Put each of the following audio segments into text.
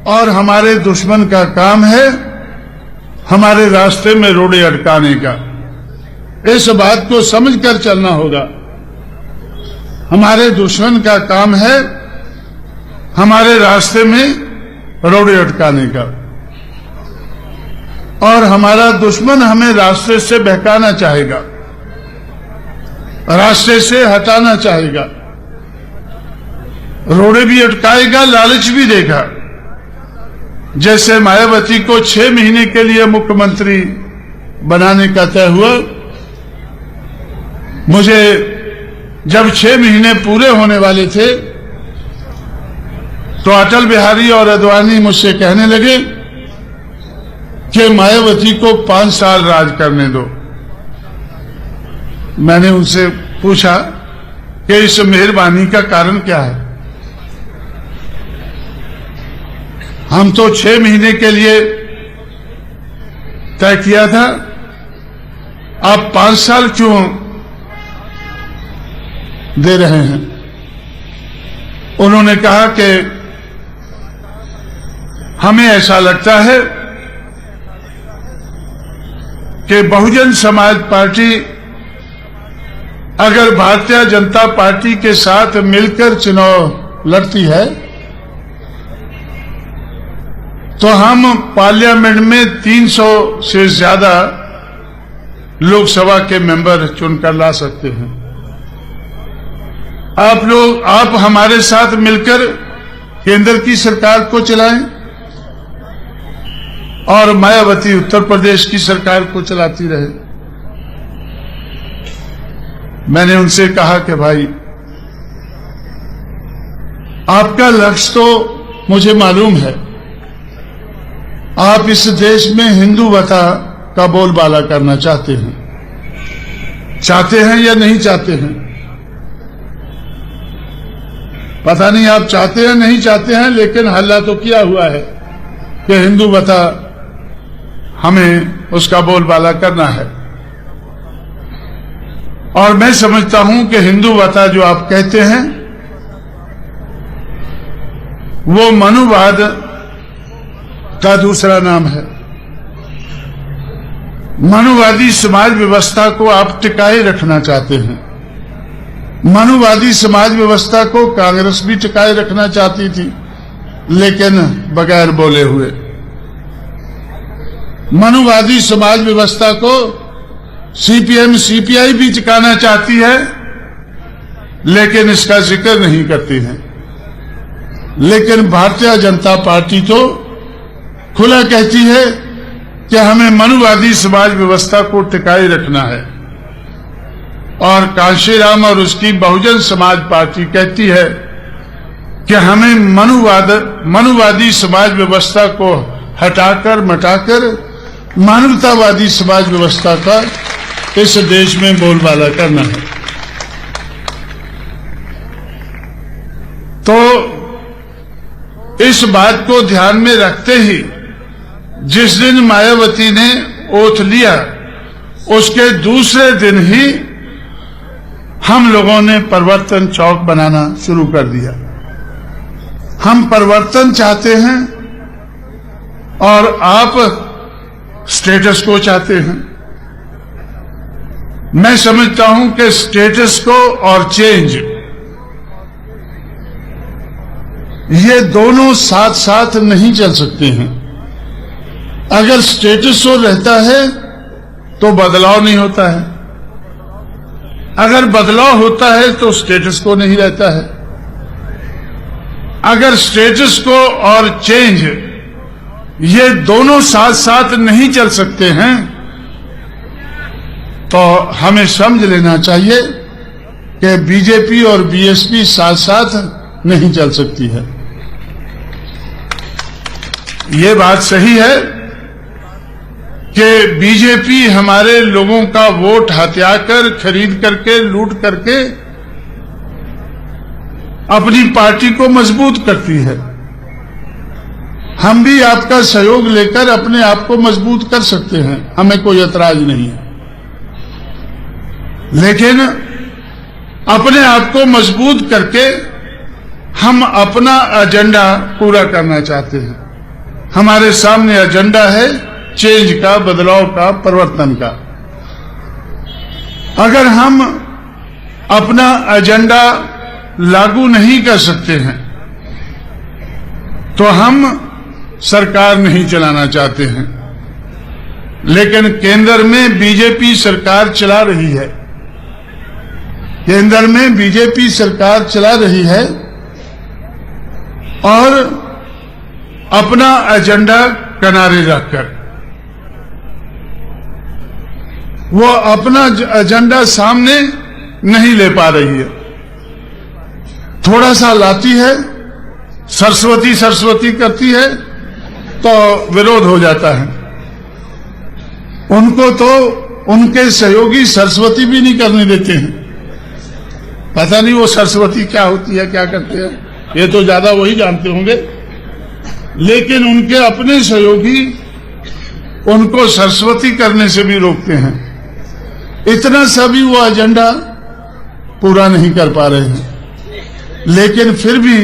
और हमारे दुश्मन का काम है हमारे रास्ते में रोड़े अटकाने का। इस बात को समझकर चलना होगा। हमारे दुश्मन का काम है हमारे रास्ते में रोड़े अटकाने का, और हमारा दुश्मन हमें रास्ते से बहकाना चाहेगा, रास्ते से हटाना चाहेगा, रोड़े भी अटकाएगा, लालच भी देगा। जैसे मायावती को 6 महीने के लिए मुख्यमंत्री बनाने का तय हुआ, मुझे जब 6 महीने पूरे होने वाले थे तो अटल बिहारी और आडवाणी मुझसे कहने लगे कि मायावती को 5 साल राज करने दो। मैंने उनसे पूछा कि इस मेहरबानी का कारण क्या है? हम तो 6 महीने के लिए तय किया था, आप 5 साल क्यों दे रहे हैं? उन्होंने कहा कि हमें ऐसा लगता है कि बहुजन समाज पार्टी अगर भारतीय जनता पार्टी के साथ मिलकर चुनाव लड़ती है तो हम पार्लियामेंट में 300 से ज्यादा लोकसभा के मेंबर चुनकर ला सकते हैं। आप हमारे साथ मिलकर केंद्र की सरकार को चलाएं और मायावती उत्तर प्रदेश की सरकार को चलाती रहे। मैंने उनसे कहा कि भाई, आपका लक्ष्य तो मुझे मालूम है, आप इस देश में हिंदुवता का बोलबाला करना चाहते हैं या नहीं चाहते हैं? पता नहीं आप चाहते हैं नहीं चाहते हैं, लेकिन हल्ला तो किया हुआ है कि हिंदुवता हमें उसका बोलबाला करना है। और मैं समझता हूं कि हिंदुवता जो आप कहते हैं वो मनुवाद का दूसरा नाम है। मनुवादी समाज व्यवस्था को आप टिकाए रखना चाहते हैं। मनुवादी समाज व्यवस्था को कांग्रेस भी टिकाए रखना चाहती थी, लेकिन बगैर बोले हुए। मनुवादी समाज व्यवस्था को सीपीएम सीपीआई भी टिकाना चाहती है, लेकिन इसका जिक्र नहीं करती है। लेकिन भारतीय जनता पार्टी तो खुला कहती है कि हमें मनुवादी समाज व्यवस्था को टिकाए रखना है, और कांशीराम और उसकी बहुजन समाज पार्टी कहती है कि हमें मनुवादी समाज व्यवस्था को हटाकर मटाकर मानवतावादी समाज व्यवस्था का इस देश में बोलबाला करना है। तो इस बात को ध्यान में रखते ही जिस दिन मायावती ने ओथ लिया, उसके दूसरे दिन ही हम लोगों ने परिवर्तन चौक बनाना शुरू कर दिया। हम परिवर्तन चाहते हैं और आप स्टेटस को चाहते हैं। मैं समझता हूं कि स्टेटस को और चेंज, ये दोनों साथ साथ नहीं चल सकते हैं। अगर स्टेटस को रहता है तो बदलाव नहीं होता है, अगर बदलाव होता है तो स्टेटस को नहीं रहता है। अगर स्टेटस को और चेंज ये दोनों साथ साथ नहीं चल सकते हैं तो हमें समझ लेना चाहिए कि बीजेपी और बीएसपी साथ साथ नहीं चल सकती है। ये बात सही है कि बीजेपी हमारे लोगों का वोट हथियाकर, खरीद करके, लूट करके अपनी पार्टी को मजबूत करती है। हम भी आपका सहयोग लेकर अपने आप को मजबूत कर सकते हैं, हमें कोई ऐतराज नहीं है। लेकिन अपने आप को मजबूत करके हम अपना एजेंडा पूरा करना चाहते हैं। हमारे सामने एजेंडा है चेंज का, बदलाव का, परिवर्तन का। अगर हम अपना एजेंडा लागू नहीं कर सकते हैं तो हम सरकार नहीं चलाना चाहते हैं। लेकिन केंद्र में बीजेपी सरकार चला रही है, केंद्र में बीजेपी सरकार चला रही है और अपना एजेंडा किनारे रखकर वो अपना एजेंडा सामने नहीं ले पा रही है। थोड़ा सा लाती है, सरस्वती सरस्वती करती है तो विरोध हो जाता है। उनको तो उनके सहयोगी सरस्वती भी नहीं करने देते हैं। पता नहीं वो सरस्वती क्या होती है, क्या करते हैं, ये तो ज्यादा वही जानते होंगे। लेकिन उनके अपने सहयोगी उनको सरस्वती करने से भी रोकते हैं। इतना सा भी वो एजेंडा पूरा नहीं कर पा रहे हैं, लेकिन फिर भी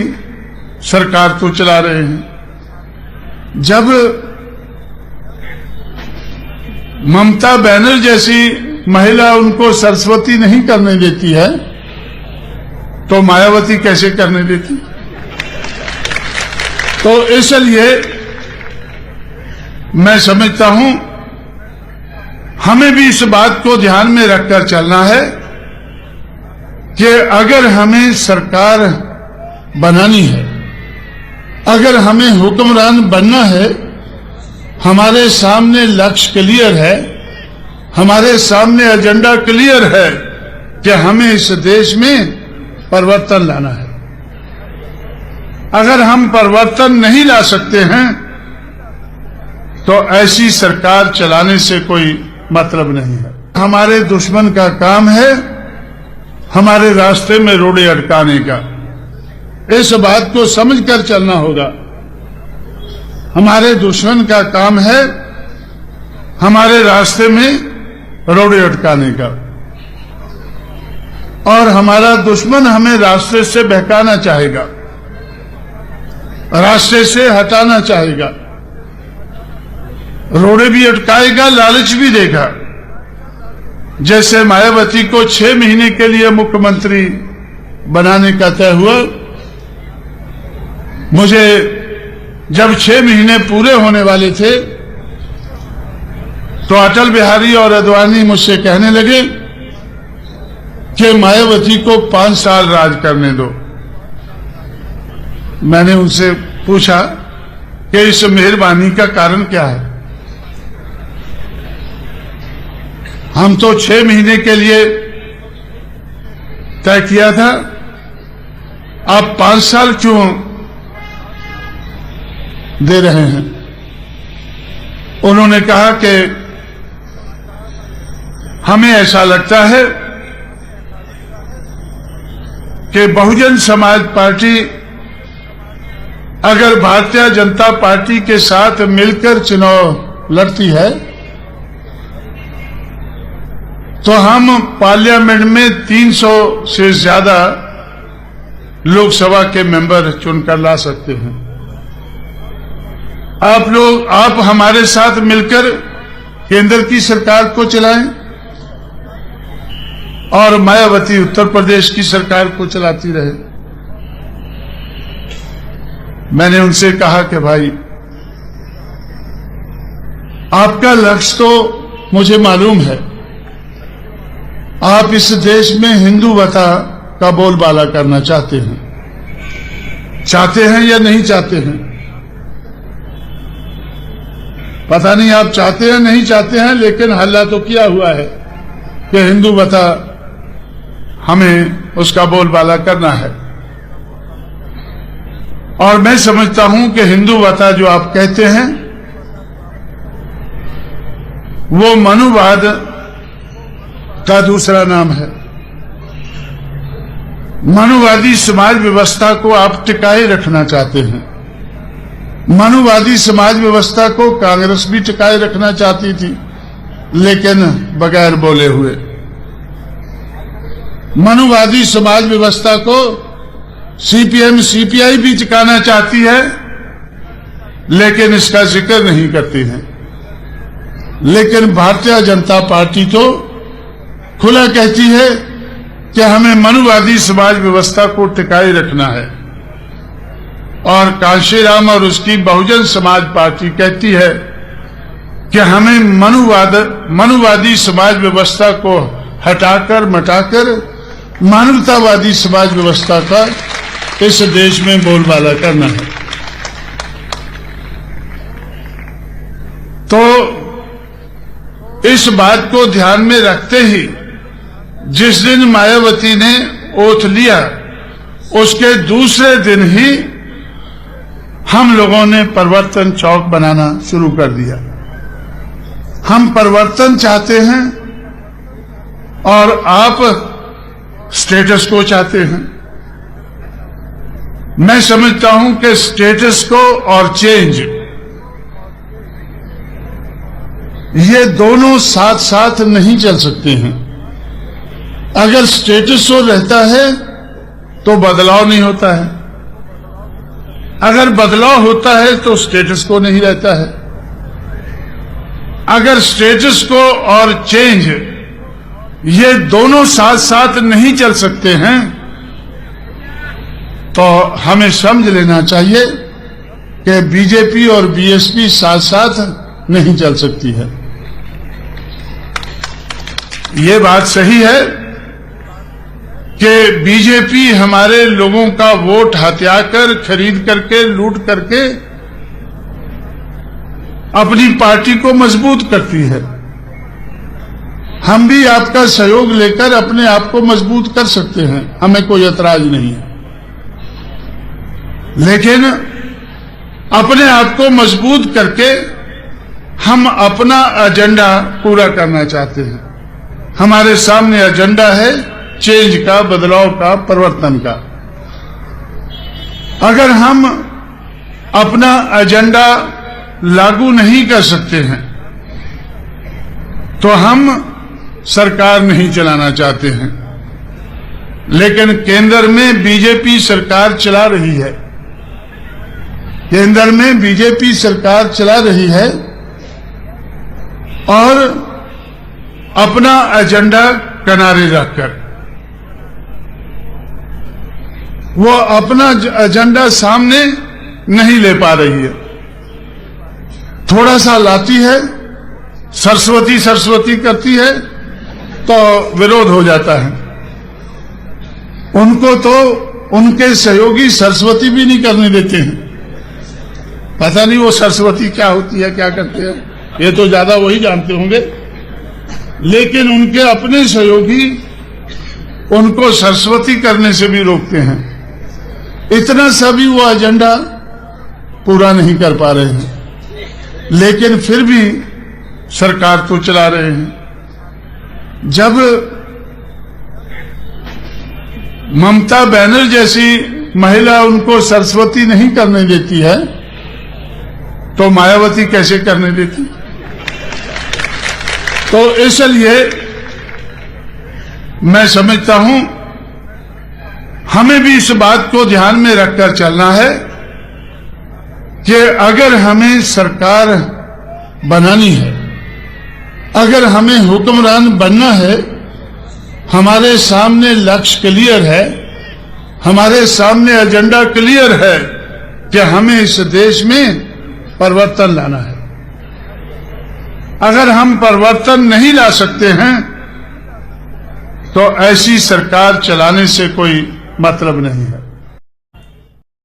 सरकार तो चला रहे हैं। जब ममता बनर्जी जैसी महिला उनको सरस्वती नहीं करने देती है तो मायावती कैसे करने देती? तो इसलिए मैं समझता हूं हमें भी इस बात को ध्यान में रखकर चलना है कि अगर हमें सरकार बनानी है, अगर हमें हुक्मरान बनना है, हमारे सामने लक्ष्य क्लियर है, हमारे सामने एजेंडा क्लियर है कि हमें इस देश में परिवर्तन लाना है। अगर हम परिवर्तन नहीं ला सकते हैं तो ऐसी सरकार चलाने से कोई मतलब नहीं है। हमारे दुश्मन का काम है हमारे रास्ते में रोड़े अटकाने का। इस बात को समझकर चलना होगा। हमारे दुश्मन का काम है हमारे रास्ते में रोड़े अटकाने का, और हमारा दुश्मन हमें रास्ते से बहकाना चाहेगा, रास्ते से हटाना चाहेगा, रोड़े भी अटकाएगा, लालच भी देगा। जैसे मायावती को 6 महीने के लिए मुख्यमंत्री बनाने का तय हुआ, मुझे जब 6 महीने पूरे होने वाले थे तो अटल बिहारी और आडवाणी मुझसे कहने लगे कि मायावती को 5 साल राज करने दो। मैंने उनसे पूछा कि इस मेहरबानी का कारण क्या है? हम तो 6 महीने के लिए तय किया था, आप 5 साल क्यों दे रहे हैं? उन्होंने कहा कि हमें ऐसा लगता है कि बहुजन समाज पार्टी अगर भारतीय जनता पार्टी के साथ मिलकर चुनाव लड़ती है तो हम पार्लियामेंट में 300 से ज्यादा लोकसभा के मेंबर चुनकर ला सकते हैं। आप हमारे साथ मिलकर केंद्र की सरकार को चलाएं और मायावती उत्तर प्रदेश की सरकार को चलाती रहे। मैंने उनसे कहा कि भाई आपका लक्ष्य तो मुझे मालूम है, आप इस देश में हिंदुवता का बोलबाला करना चाहते हैं या नहीं चाहते हैं? पता नहीं आप चाहते हैं नहीं चाहते हैं, लेकिन हल्ला तो किया हुआ है कि हिंदुवता हमें उसका बोलबाला करना है। और मैं समझता हूं कि हिंदुवता जो आप कहते हैं वो मनुवाद का दूसरा नाम है। मनुवादी समाज व्यवस्था को आप टिकाए रखना चाहते हैं। मनुवादी समाज व्यवस्था को कांग्रेस भी टिकाए रखना चाहती थी, लेकिन बगैर बोले हुए। मनुवादी समाज व्यवस्था को सीपीएम सीपीआई भी टिकाना चाहती है, लेकिन इसका जिक्र नहीं करते हैं। लेकिन भारतीय जनता पार्टी तो खुला कहती है कि हमें मनुवादी समाज व्यवस्था को टिकाए रखना है, और कांशीराम और उसकी बहुजन समाज पार्टी कहती है कि हमें मनुवादी समाज व्यवस्था को हटाकर मटाकर मानवतावादी समाज व्यवस्था का इस देश में बोलबाला करना है। तो इस बात को ध्यान में रखते ही जिस दिन मायावती ने ओथ लिया, उसके दूसरे दिन ही हम लोगों ने परिवर्तन चौक बनाना शुरू कर दिया। हम परिवर्तन चाहते हैं और आप स्टेटस को चाहते हैं। मैं समझता हूं कि स्टेटस को और चेंज, ये दोनों साथ साथ नहीं चल सकते हैं। अगर स्टेटस को रहता है तो बदलाव नहीं होता है, अगर बदलाव होता है तो स्टेटस को नहीं रहता है। अगर स्टेटस को और चेंज ये दोनों साथ साथ नहीं चल सकते हैं तो हमें समझ लेना चाहिए कि बीजेपी और बीएसपी साथ साथ नहीं चल सकती है। ये बात सही है कि बीजेपी हमारे लोगों का वोट हथियाकर, खरीद करके, लूट करके अपनी पार्टी को मजबूत करती है। हम भी आपका सहयोग लेकर अपने आप को मजबूत कर सकते हैं, हमें कोई ऐतराज नहीं है। लेकिन अपने आप को मजबूत करके हम अपना एजेंडा पूरा करना चाहते हैं। हमारे सामने एजेंडा है चेंज का, बदलाव का, परिवर्तन का। अगर हम अपना एजेंडा लागू नहीं कर सकते हैं तो हम सरकार नहीं चलाना चाहते हैं। लेकिन केंद्र में बीजेपी सरकार चला रही है, केंद्र में बीजेपी सरकार चला रही है और अपना एजेंडा किनारे रखकर वो अपना एजेंडा सामने नहीं ले पा रही है। थोड़ा सा लाती है, सरस्वती सरस्वती करती है तो विरोध हो जाता है। उनको तो उनके सहयोगी सरस्वती भी नहीं करने देते हैं। पता नहीं वो सरस्वती क्या होती है, क्या करते हैं, ये तो ज्यादा वही जानते होंगे। लेकिन उनके अपने सहयोगी उनको सरस्वती करने से भी रोकते हैं। इतना सा भी वो एजेंडा पूरा नहीं कर पा रहे हैं, लेकिन फिर भी सरकार तो चला रहे हैं। जब ममता बनर्जी जैसी महिला उनको सरस्वती नहीं करने देती है तो मायावती कैसे करने देती? तो इसलिए मैं समझता हूं हमें भी इस बात को ध्यान में रखकर चलना है कि अगर हमें सरकार बनानी है, अगर हमें हुक्मरान बनना है, हमारे सामने लक्ष्य क्लियर है, हमारे सामने एजेंडा क्लियर है कि हमें इस देश में परिवर्तन लाना है। अगर हम परिवर्तन नहीं ला सकते हैं तो ऐसी सरकार चलाने से कोई मतलब नहीं है।